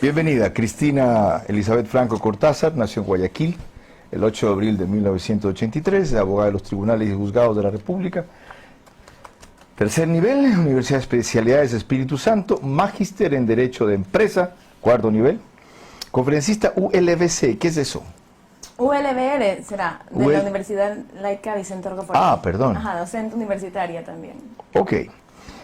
Bienvenida, Cristina Elizabeth Franco Cortázar, nació en Guayaquil el 8 de abril de 1983, abogada de los tribunales y juzgados de la República. Tercer nivel, Universidad de Especialidades Espíritu Santo, magíster en Derecho de Empresa, cuarto nivel, conferencista ULBC, ¿qué es eso? ULBR será, de la Universidad Laica Vicente Rocafuerte. Ah, perdón. Ajá, docente universitaria también. Ok.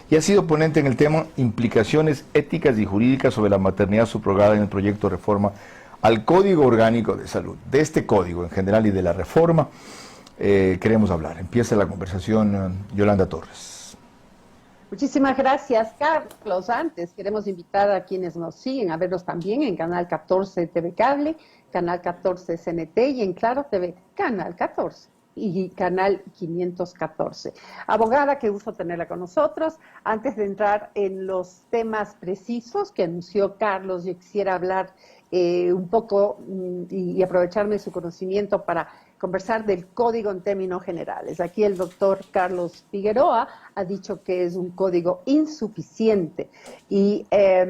Y ha sido ponente en el tema Implicaciones éticas y jurídicas sobre la maternidad subrogada en el proyecto de reforma al Código Orgánico de Salud. De este código en general y de la reforma queremos hablar. Empieza la conversación, Yolanda Torres. Muchísimas gracias, Carlos. Antes queremos invitar a quienes nos siguen a vernos también en Canal 14 TV Cable, Canal 14 CNT y en Claro TV, Canal 14 y Canal 514. Abogada, qué gusto tenerla con nosotros. Antes de entrar en los temas precisos que anunció Carlos, yo quisiera hablar un poco y aprovecharme de su conocimiento para conversar del código en términos generales. Aquí el doctor Carlos Figueroa ha dicho que es un código insuficiente y he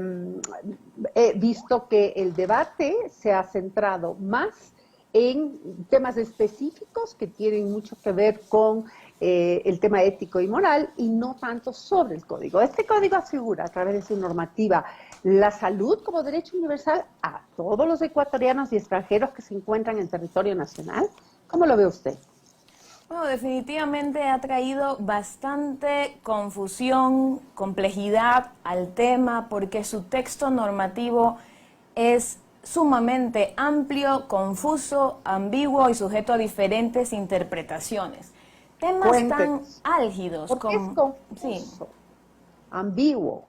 visto que el debate se ha centrado más en temas específicos que tienen mucho que ver con el tema ético y moral y no tanto sobre el código. Este código asegura a través de su normativa la salud como derecho universal a todos los ecuatorianos y extranjeros que se encuentran en territorio nacional. ¿Cómo lo ve usted? Bueno, definitivamente ha traído bastante confusión, complejidad al tema, porque su texto normativo es sumamente amplio, confuso, ambiguo y sujeto a diferentes interpretaciones. Temas Cuéntenos. tan álgidos ¿Por qué es como... confuso? Ambiguo.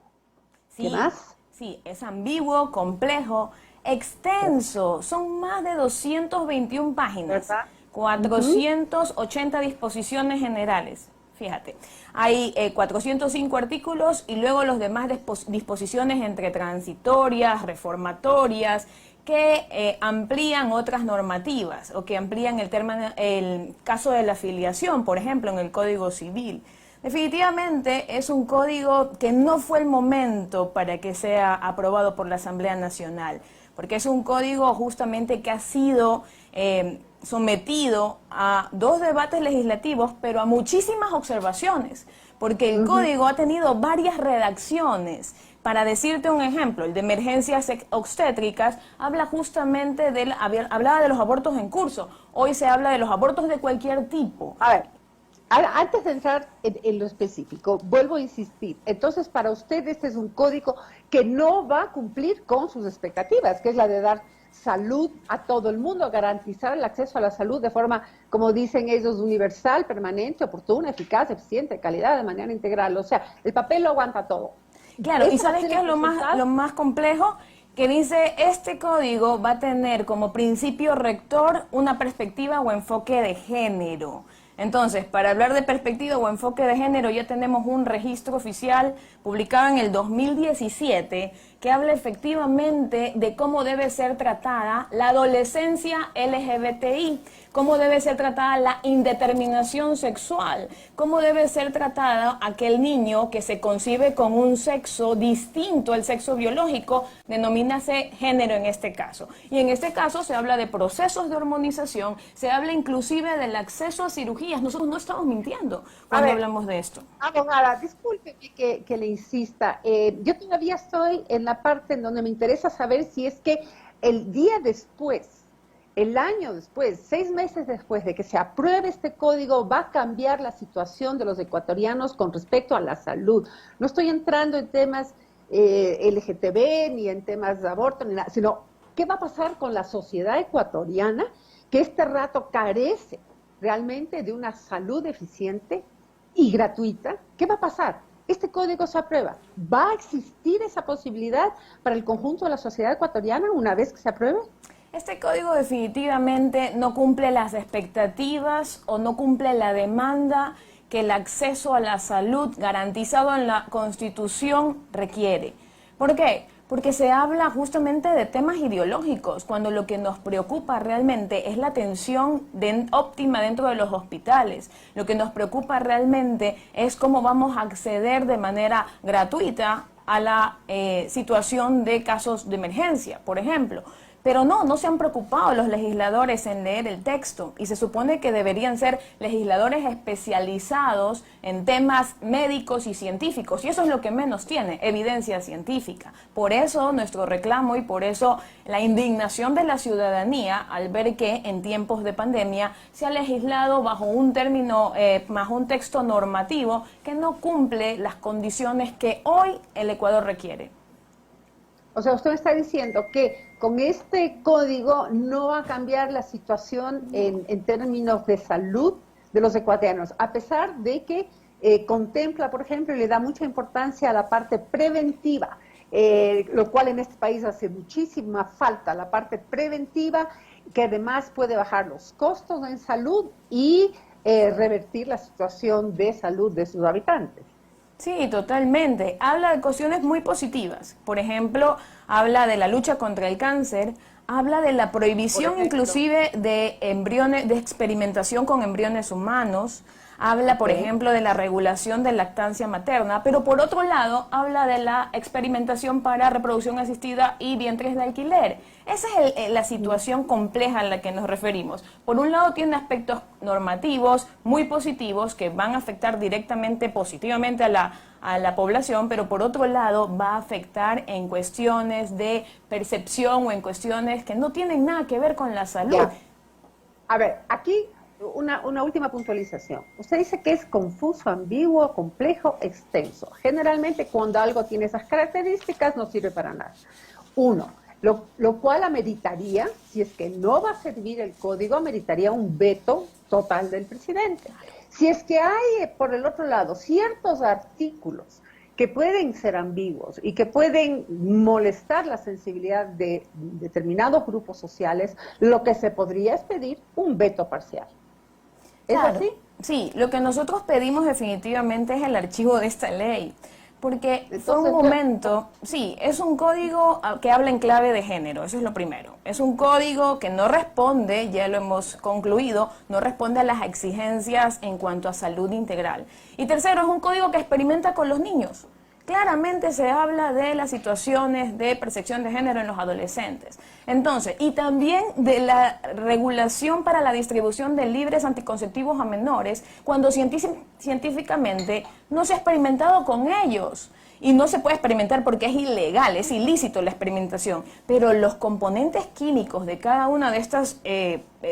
¿Qué más? Sí, es ambiguo, complejo, extenso. Son más de 221 páginas. ¿Verdad? 480 disposiciones generales. Fíjate, hay 405 artículos y luego los demás disposiciones entre transitorias, reformatorias, que amplían otras normativas o que amplían el caso de la afiliación, por ejemplo, en el Código Civil. Definitivamente es un código que no fue el momento para que sea aprobado por la Asamblea Nacional, porque es un código justamente que ha sido sometido a 2 debates legislativos, pero a muchísimas observaciones, porque el código ha tenido varias redacciones. Para decirte un ejemplo, el de emergencias obstétricas habla justamente hablaba de los abortos en curso. Hoy se habla de los abortos de cualquier tipo. A ver, antes de entrar en lo específico, vuelvo a insistir. Entonces, para usted este es un código que no va a cumplir con sus expectativas, que es la de dar salud a todo el mundo, garantizar el acceso a la salud de forma, como dicen ellos, universal, permanente, oportuna, eficaz, eficiente, de calidad, de manera integral. O sea, el papel lo aguanta todo. Claro, y ¿sabes qué es lo más complejo? Que dice, este código va a tener como principio rector una perspectiva o enfoque de género. Entonces, para hablar de perspectiva o enfoque de género, ya tenemos un registro oficial publicado en el 2017 que habla efectivamente de cómo debe ser tratada la adolescencia LGBTI, cómo debe ser tratada la indeterminación sexual, cómo debe ser tratada aquel niño que se concibe con un sexo distinto al sexo biológico, denomínase género en este caso. Y en este caso se habla de procesos de hormonización, se habla inclusive del acceso a cirugías. Nosotros no estamos mintiendo cuando hablamos de esto. Abogada, discúlpeme que le insista. Yo todavía estoy en la parte en donde me interesa saber si es que el día después, el año después, 6 meses después de que se apruebe este código, va a cambiar la situación de los ecuatorianos con respecto a la salud. No estoy entrando en temas LGTB ni en temas de aborto, ni nada, sino qué va a pasar con la sociedad ecuatoriana que este rato carece realmente de una salud eficiente y gratuita. ¿Qué va a pasar? Este código se aprueba. ¿Va a existir esa posibilidad para el conjunto de la sociedad ecuatoriana una vez que se apruebe? Este código definitivamente no cumple las expectativas o no cumple la demanda que el acceso a la salud garantizado en la Constitución requiere. ¿Por qué? Porque se habla justamente de temas ideológicos, cuando lo que nos preocupa realmente es la atención óptima dentro de los hospitales. Lo que nos preocupa realmente es cómo vamos a acceder de manera gratuita a la situación de casos de emergencia, por ejemplo. Pero no se han preocupado los legisladores en leer el texto y se supone que deberían ser legisladores especializados en temas médicos y científicos, y eso es lo que menos tiene, evidencia científica. Por eso nuestro reclamo y por eso la indignación de la ciudadanía al ver que en tiempos de pandemia se ha legislado bajo un término, bajo un texto normativo que no cumple las condiciones que hoy el Ecuador requiere. O sea, usted está diciendo que con este código no va a cambiar la situación en términos de salud de los ecuatorianos, a pesar de que contempla, por ejemplo, y le da mucha importancia a la parte preventiva, lo cual en este país hace muchísima falta, la parte preventiva, que además puede bajar los costos en salud y revertir la situación de salud de sus habitantes. Sí, totalmente. Habla de cuestiones muy positivas. Por ejemplo, habla de la lucha contra el cáncer, habla de la prohibición inclusive de embriones, de experimentación con embriones humanos, habla, por ejemplo, de la regulación de lactancia materna, pero por otro lado, habla de la experimentación para reproducción asistida y vientres de alquiler. Esa es la situación compleja a la que nos referimos. Por un lado, tiene aspectos normativos muy positivos que van a afectar directamente, positivamente a la población, pero por otro lado va a afectar en cuestiones de percepción o en cuestiones que no tienen nada que ver con la salud. Ya. A ver, aquí una última puntualización. Usted dice que es confuso, ambiguo, complejo, extenso. Generalmente cuando algo tiene esas características no sirve para nada. Uno, lo cual ameritaría, si es que no va a servir el código, ameritaría un veto total del presidente. Si es que hay, por el otro lado, ciertos artículos que pueden ser ambiguos y que pueden molestar la sensibilidad de determinados grupos sociales, lo que se podría es pedir un veto parcial. ¿Es Claro, así? sí, lo que nosotros pedimos definitivamente es el archivo de esta ley, porque fue un Entonces, momento, sí, es un código que habla en clave de género, eso es lo primero. Es un código que no responde, ya lo hemos concluido, no responde a las exigencias en cuanto a salud integral. Y tercero, es un código que experimenta con los niños. Claramente se habla de las situaciones de percepción de género en los adolescentes. Entonces, y también de la regulación para la distribución de libres anticonceptivos a menores, cuando científicamente no se ha experimentado con ellos. Y no se puede experimentar porque es ilegal, es ilícito la experimentación. Pero los componentes químicos de cada una de estas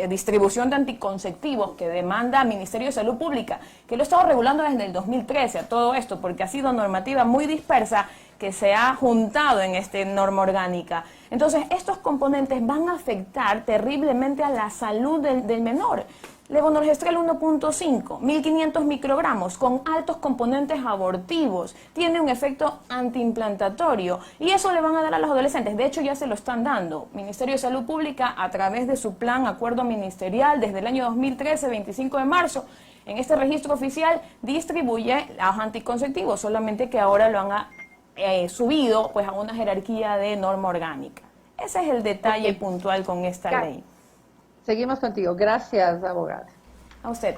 distribución de anticonceptivos que demanda el Ministerio de Salud Pública, que lo ha estado regulando desde el 2013 a todo esto, porque ha sido normativa muy dispersa que se ha juntado en esta norma orgánica. Entonces, estos componentes van a afectar terriblemente a la salud del menor. Levonorgestrel 1.5, 1500 microgramos, con altos componentes abortivos, tiene un efecto antiimplantatorio y eso le van a dar a los adolescentes. De hecho, ya se lo están dando. Ministerio de Salud Pública, a través de su plan acuerdo ministerial desde el año 2013, 25 de marzo, en este registro oficial distribuye los anticonceptivos, solamente que ahora lo han subido pues a una jerarquía de norma orgánica. Ese es el detalle puntual con esta ley. Seguimos contigo. Gracias, abogada. A usted.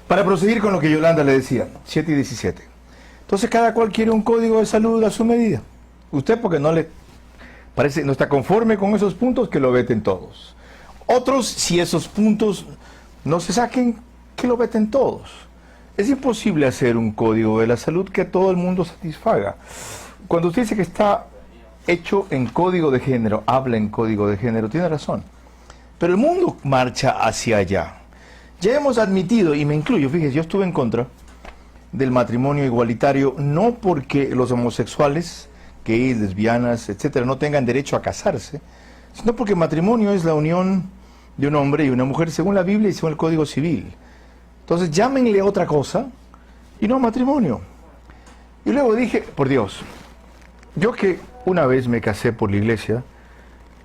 Para proseguir con lo que Yolanda le decía, 7 y 17. Entonces cada cual quiere un código de salud a su medida. Usted porque no le parece, no está conforme con esos puntos, que lo veten todos. Otros, si esos puntos no se saquen, que lo veten todos. Es imposible hacer un código de la salud que a todo el mundo satisfaga. Cuando usted dice que está hecho en código de género, habla en código de género, tiene razón. Pero el mundo marcha hacia allá. Ya hemos admitido, y me incluyo, fíjese, yo estuve en contra del matrimonio igualitario, no porque los homosexuales, gays, lesbianas, etcétera, no tengan derecho a casarse, sino porque el matrimonio es la unión de un hombre y una mujer según la Biblia y según el Código Civil. Entonces llámenle otra cosa y no matrimonio. Y luego dije, por Dios, yo que una vez me casé por la iglesia,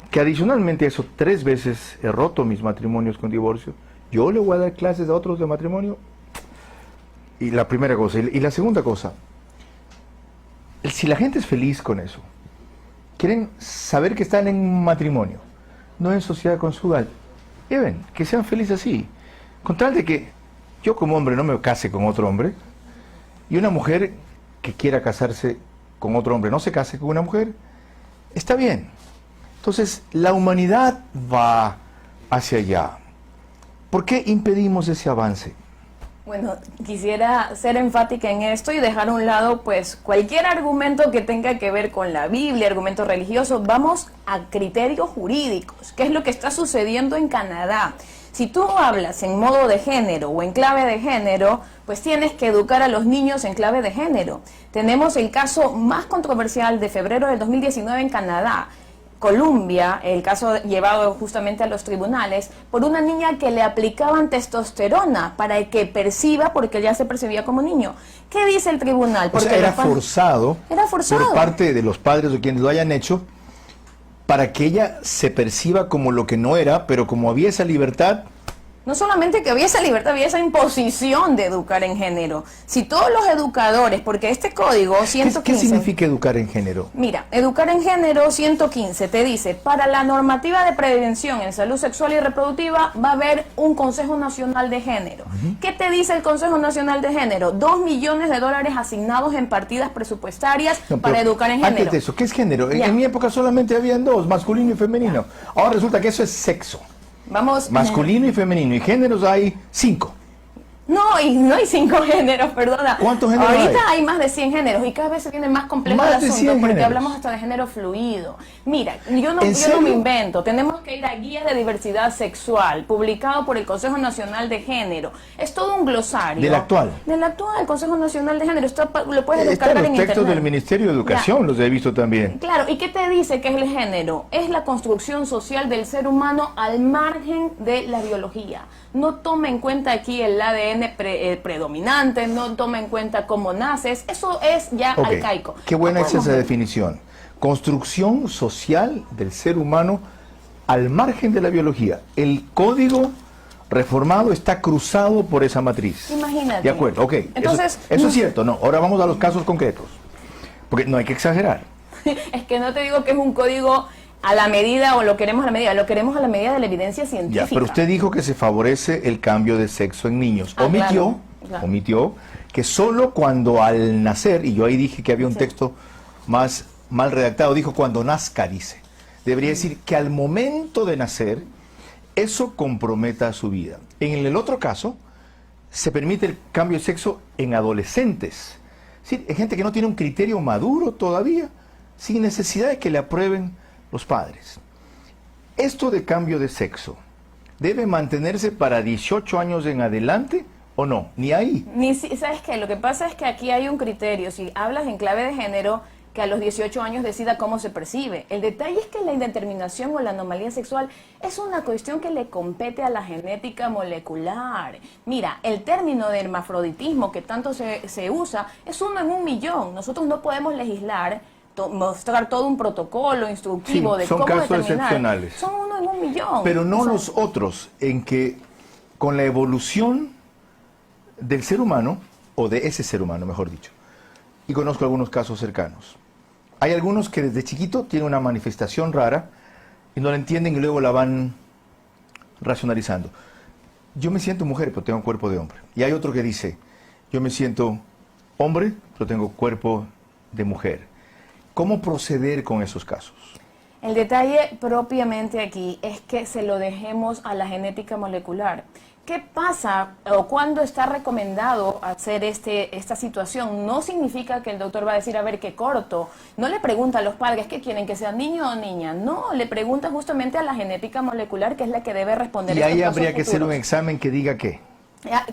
que adicionalmente a eso 3 veces he roto mis matrimonios con divorcio, yo le voy a dar clases a otros de matrimonio. Y la primera cosa. Y la segunda cosa, si la gente es feliz con eso, quieren saber que están en un matrimonio, no en sociedad conjugal, ven, que sean felices así. Con tal de que yo como hombre no me case con otro hombre, y una mujer que quiera casarse con otro hombre no se case con una mujer, está bien. Entonces, la humanidad va hacia allá. ¿Por qué impedimos ese avance? Bueno, quisiera ser enfática en esto y dejar a un lado pues cualquier argumento que tenga que ver con la Biblia, argumentos religiosos. Vamos a criterios jurídicos. ¿Qué es lo que está sucediendo en Canadá? Si tú hablas en modo de género o en clave de género, pues tienes que educar a los niños en clave de género. Tenemos el caso más controversial de febrero del 2019 en Canadá. Colombia, el caso llevado justamente a los tribunales, por una niña que le aplicaban testosterona para que perciba, porque ya se percibía como niño. ¿Qué dice el tribunal? Porque era forzado, por parte de los padres o quienes lo hayan hecho, para que ella se perciba como lo que no era, pero como había esa libertad. No solamente que había esa libertad, había esa imposición de educar en género. Si todos los educadores, porque este código 115... ¿Qué significa educar en género? Mira, educar en género 115 te dice, para la normativa de prevención en salud sexual y reproductiva va a haber un Consejo Nacional de Género. ¿Qué te dice el Consejo Nacional de Género? 2 millones de dólares asignados en partidas presupuestarias para educar en género. Antes de eso, ¿qué es género? En mi época solamente habían dos, masculino y femenino. Ahora resulta que eso es sexo. Vamos, masculino y femenino, y géneros hay 5. No, y no hay 5 géneros, perdona. ¿Cuántos géneros Ahorita hay más de 100 géneros y cada vez se viene más complejo el asunto porque géneros. Hablamos hasta de género fluido. Mira, yo no me invento. Tenemos que ir a Guías de Diversidad Sexual, publicado por el Consejo Nacional de Género. Es todo un glosario. ¿Del actual? Del actual, Consejo Nacional de Género. Esto lo puedes descargar en internet. Los textos del Ministerio de Educación los he visto también. Claro, ¿y qué te dice que es el género? Es la construcción social del ser humano al margen de la biología. No toma en cuenta aquí el ADN predominante, no toma en cuenta cómo naces, eso es ya arcaico. Qué buena es esa definición. Construcción social del ser humano al margen de la biología. El código reformado está cruzado por esa matriz. Imagínate. De acuerdo, ok. Entonces, eso es cierto, no. Ahora vamos a los casos concretos. Porque no hay que exagerar. Es que no te digo que es un código a la medida o lo queremos a la medida de la evidencia científica. Ya, pero usted dijo que se favorece el cambio de sexo en niños. Omitió que solo cuando al nacer, y yo ahí dije que había un texto más mal redactado, dijo cuando nazca, dice. Debería decir que al momento de nacer, eso comprometa su vida. En el otro caso, se permite el cambio de sexo en adolescentes. Sí, hay gente que no tiene un criterio maduro todavía, sin necesidad de que le aprueben los padres. ¿Esto de cambio de sexo debe mantenerse para 18 años en adelante o no? Ni ahí. ¿Sabes qué? Lo que pasa es que aquí hay un criterio. Si hablas en clave de género, que a los 18 años decida cómo se percibe. El detalle es que la indeterminación o la anomalía sexual es una cuestión que le compete a la genética molecular. Mira, el término de hermafroditismo que tanto se usa es 1 en 1.000.000. Nosotros no podemos legislar, mostrar todo un protocolo instructivo de cómo determinar. Son casos excepcionales. Son 1 en 1.000.000. Pero no los otros, en que con la evolución del ser humano, o de ese ser humano, mejor dicho, y conozco algunos casos cercanos. Hay algunos que desde chiquito tienen una manifestación rara y no la entienden y luego la van racionalizando. Yo me siento mujer, pero tengo cuerpo de hombre. Y hay otro que dice, yo me siento hombre, pero tengo cuerpo de mujer. ¿Cómo proceder con esos casos? El detalle propiamente aquí es que se lo dejemos a la genética molecular. ¿Qué pasa o cuándo está recomendado hacer esta situación? No significa que el doctor va a decir, a ver, qué corto. No le pregunta a los padres qué quieren, que sean niño o niña. No, le pregunta justamente a la genética molecular, que es la que debe responder. Y ahí habría que hacer un examen que diga qué.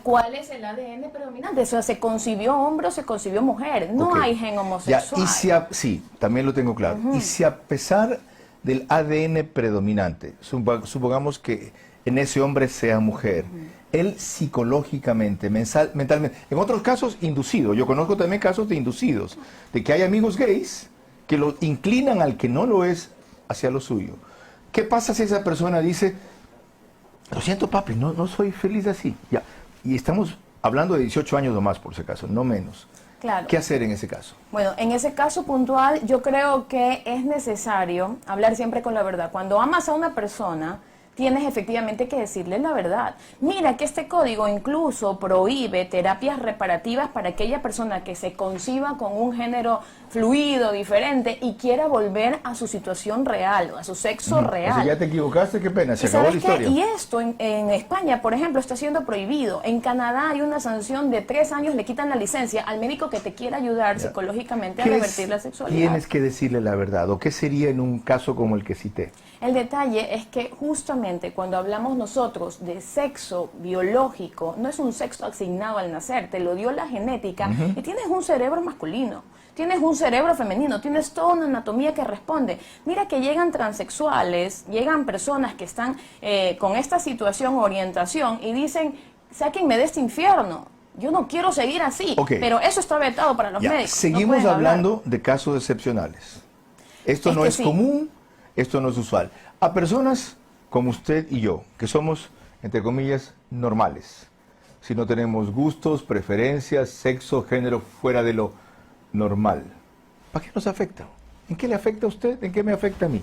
¿Cuál es el ADN predominante? O sea, ¿se concibió hombre o se concibió mujer? No hay gen homosexual. Sí, también lo tengo claro. Y si a pesar del ADN predominante, supongamos que en ese hombre sea mujer, él psicológicamente, mentalmente, en otros casos inducido, yo conozco también casos de inducidos, de que hay amigos gays que lo inclinan al que no lo es hacia lo suyo. ¿Qué pasa si esa persona dice, lo siento papi, no soy feliz así? Ya. Y estamos hablando de 18 años o más por si acaso, no menos. Claro. ¿Qué hacer en ese caso? Bueno, en ese caso puntual yo creo que es necesario hablar siempre con la verdad. Cuando amas a una persona, tienes efectivamente que decirle la verdad. Mira que este código incluso prohíbe terapias reparativas para aquella persona que se conciba con un género fluido, diferente, y quiera volver a su situación real, a su sexo real. O sea, ya te equivocaste, qué pena, se ¿Y acabó la sabes qué? historia. Y esto en España, por ejemplo, está siendo prohibido. En Canadá hay una sanción de 3 años, le quitan la licencia al médico que te quiera ayudar psicológicamente a revertir la sexualidad. Tienes que decirle la verdad, o qué sería en un caso como el que cité. El detalle es que justamente cuando hablamos nosotros de sexo biológico, no es un sexo asignado al nacer, te lo dio la genética y tienes un cerebro masculino, tienes un cerebro femenino, tienes toda una anatomía que responde. Mira que llegan transexuales, llegan personas que están con esta situación, orientación, y dicen, sáquenme de este infierno. Yo no quiero seguir así, pero eso está vetado para los médicos. Seguimos no hablando de casos excepcionales. Esto no es común. Esto no es usual. A personas como usted y yo, que somos, entre comillas, normales, si no tenemos gustos, preferencias, sexo, género fuera de lo normal, ¿para qué nos afecta? ¿En qué le afecta a usted? ¿En qué me afecta a mí?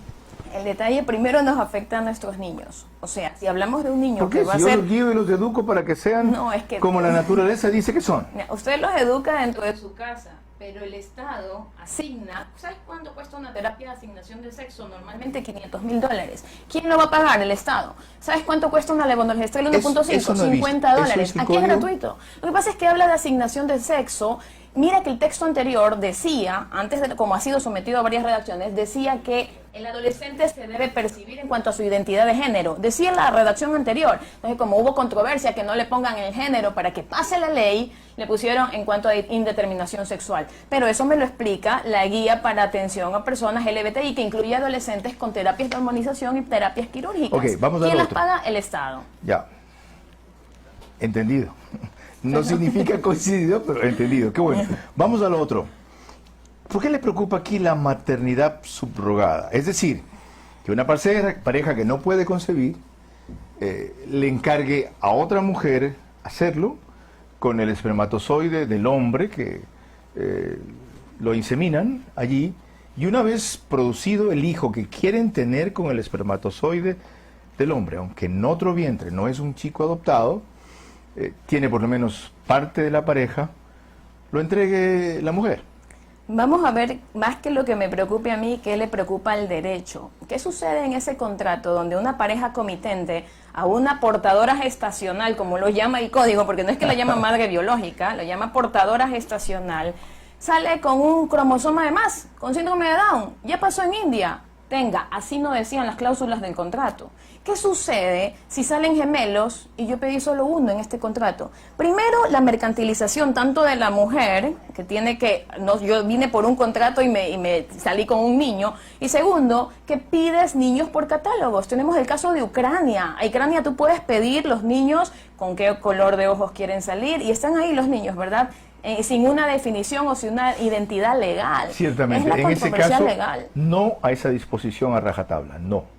El detalle primero nos afecta a nuestros niños. O sea, si hablamos de un niño ¿Por qué? que va Si a ser... yo los guío y los educo para que sean como la naturaleza dice que son. Usted los educa dentro de su casa, pero el Estado asigna, ¿sabes cuánto cuesta una terapia de asignación de sexo? Normalmente $500,000. ¿Quién lo va a pagar? El Estado. ¿Sabes cuánto cuesta una levonorgestrel 1.5? $50. Aquí es gratuito. Lo que pasa es que habla de asignación de sexo. Mira que el texto anterior decía, antes de como ha sido sometido a varias redacciones, decía que el adolescente se debe percibir en cuanto a su identidad de género. Decía la redacción anterior. Entonces, como hubo controversia que no le pongan el género para que pase la ley, le pusieron en cuanto a indeterminación sexual. Pero eso me lo explica la guía para atención a personas LGBTI, que incluye adolescentes con terapias de hormonización y terapias quirúrgicas. ¿Quién las paga? El Estado. Ya. Entendido. No significa coincidido, pero entendido. Qué bueno. Vamos a lo otro. ¿Por qué le preocupa aquí la maternidad subrogada? Es decir, que una pareja que no puede concebir le encargue a otra mujer hacerlo con el espermatozoide del hombre que lo inseminan allí, y una vez producido el hijo que quieren tener con el espermatozoide del hombre, aunque en otro vientre, no es un chico adoptado, tiene por lo menos parte de la pareja, lo entregue la mujer. Vamos a ver, más que lo que me preocupe a mí, ¿qué le preocupa al derecho? ¿Qué sucede en ese contrato donde una pareja comitente a una portadora gestacional, como lo llama el código, porque no es que la llama madre biológica, lo llama portadora gestacional, sale con un cromosoma de más, con síndrome de Down? Ya pasó en India. Tenga, así no decían las cláusulas del contrato. ¿Qué sucede si salen gemelos y yo pedí solo uno en este contrato? Primero, la mercantilización tanto de la mujer, que tiene que, no, yo vine por un contrato y me salí con un niño, y segundo, que pides niños por catálogos. Tenemos el caso de Ucrania. A Ucrania tú puedes pedir los niños con qué color de ojos quieren salir, y están ahí los niños, ¿verdad? Sin una definición o sin una identidad legal. Ciertamente, es la en ese caso, legal. No a esa disposición a rajatabla, no.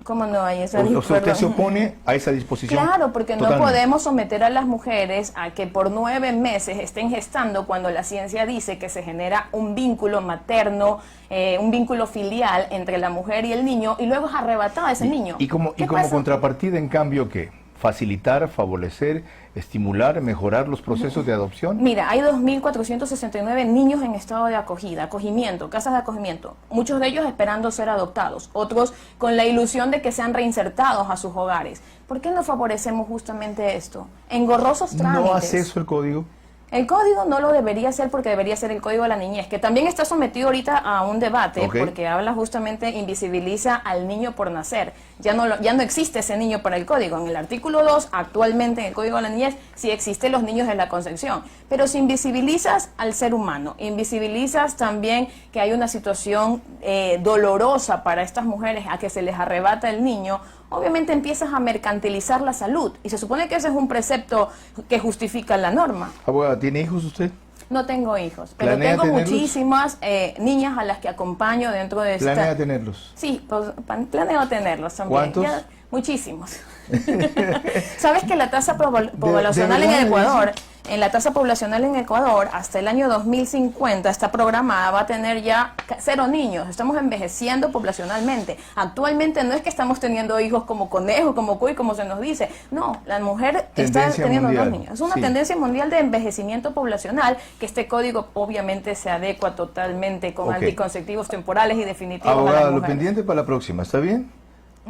¿Cómo no hay esa disposición? O sea, usted se opone a esa disposición. Claro, porque totalmente. No podemos someter a las mujeres a que por 9 meses estén gestando cuando la ciencia dice que se genera un vínculo materno, un vínculo filial entre la mujer y el niño, y luego es arrebatada ese niño. Y como contrapartida, en cambio, ¿qué? Facilitar, favorecer, estimular, mejorar los procesos de adopción. Mira, hay 2.469 niños en estado de acogimiento, casas de acogimiento, muchos de ellos esperando ser adoptados, otros con la ilusión de que sean reinsertados a sus hogares. ¿Por qué no favorecemos justamente esto? Engorrosos trámites. ¿No hace eso el código? El código no lo debería hacer, porque debería ser el código de la niñez, que también está sometido ahorita a un debate, porque habla justamente, invisibiliza al niño por nacer. Ya no existe ese niño para el código. En el artículo 2, actualmente en el código de la niñez, sí existen los niños de la concepción. Pero si invisibilizas al ser humano, invisibilizas también que hay una situación dolorosa para estas mujeres a que se les arrebata el niño, obviamente empiezas a mercantilizar la salud. Y se supone que ese es un precepto que justifica la norma. Abogada, ¿tiene hijos usted? No tengo hijos, pero tengo muchísimas niñas a las que acompaño dentro de esta... ¿Planea tenerlos? Sí, pues, planeo tenerlos también. ¿Cuántos? Muchísimos. ¿Sabes que la tasa poblacional en el Ecuador la tasa poblacional en Ecuador, hasta el año 2050 está programada, va a tener ya 0 niños. Estamos envejeciendo poblacionalmente. Actualmente no es que estamos teniendo hijos como conejos, como cuy, como se nos dice. No, la mujer está teniendo 2 niños. Es una tendencia mundial de envejecimiento poblacional, que este código obviamente se adecua totalmente con anticonceptivos temporales y definitivos a las Abogada, lo mujeres. pendiente para la próxima, ¿está bien?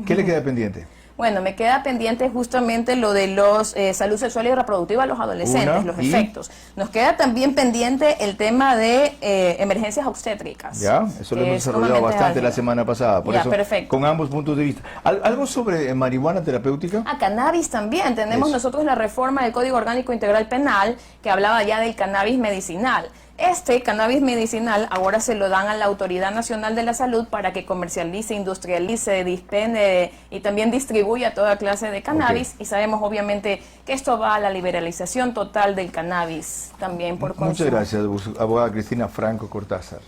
¿Qué le queda pendiente? Bueno, me queda pendiente justamente lo de los salud sexual y reproductiva a los adolescentes, los efectos. Nos queda también pendiente el tema de emergencias obstétricas. Ya, eso lo hemos desarrollado bastante la semana pasada. Por eso, perfecto. con ambos puntos de vista. ¿Algo sobre marihuana terapéutica? Cannabis también. Tenemos nosotros la reforma del Código Orgánico Integral Penal, que hablaba ya del cannabis medicinal. Este cannabis medicinal ahora se lo dan a la Autoridad Nacional de la Salud para que comercialice, industrialice, dispende y también distribuya toda clase de cannabis. Y sabemos obviamente que esto va a la liberalización total del cannabis también por consumo. Muchas gracias, abogada Cristina Franco Cortázar.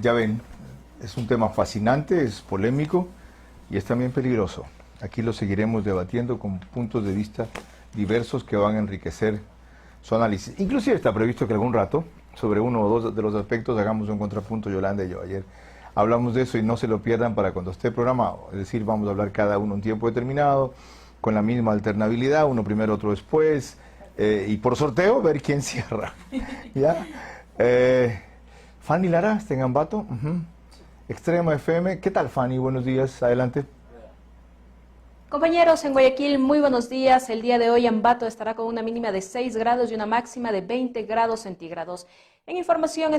Ya ven, es un tema fascinante, es polémico y es también peligroso. Aquí lo seguiremos debatiendo con puntos de vista diversos que van a enriquecer su análisis. Inclusive está previsto que algún rato, sobre uno o dos de los aspectos, hagamos un contrapunto, Yolanda y yo. Ayer hablamos de eso y no se lo pierdan para cuando esté programado. Es decir, vamos a hablar cada uno un tiempo determinado, con la misma alternabilidad, uno primero, otro después, y por sorteo ver quién cierra. ¿Ya? Fanny Lara, está en Ambato. Extrema FM. ¿Qué tal, Fanny? Buenos días, adelante. Compañeros, en Guayaquil, muy buenos días. El día de hoy Ambato estará con una mínima de 6 grados y una máxima de 20 grados centígrados. En información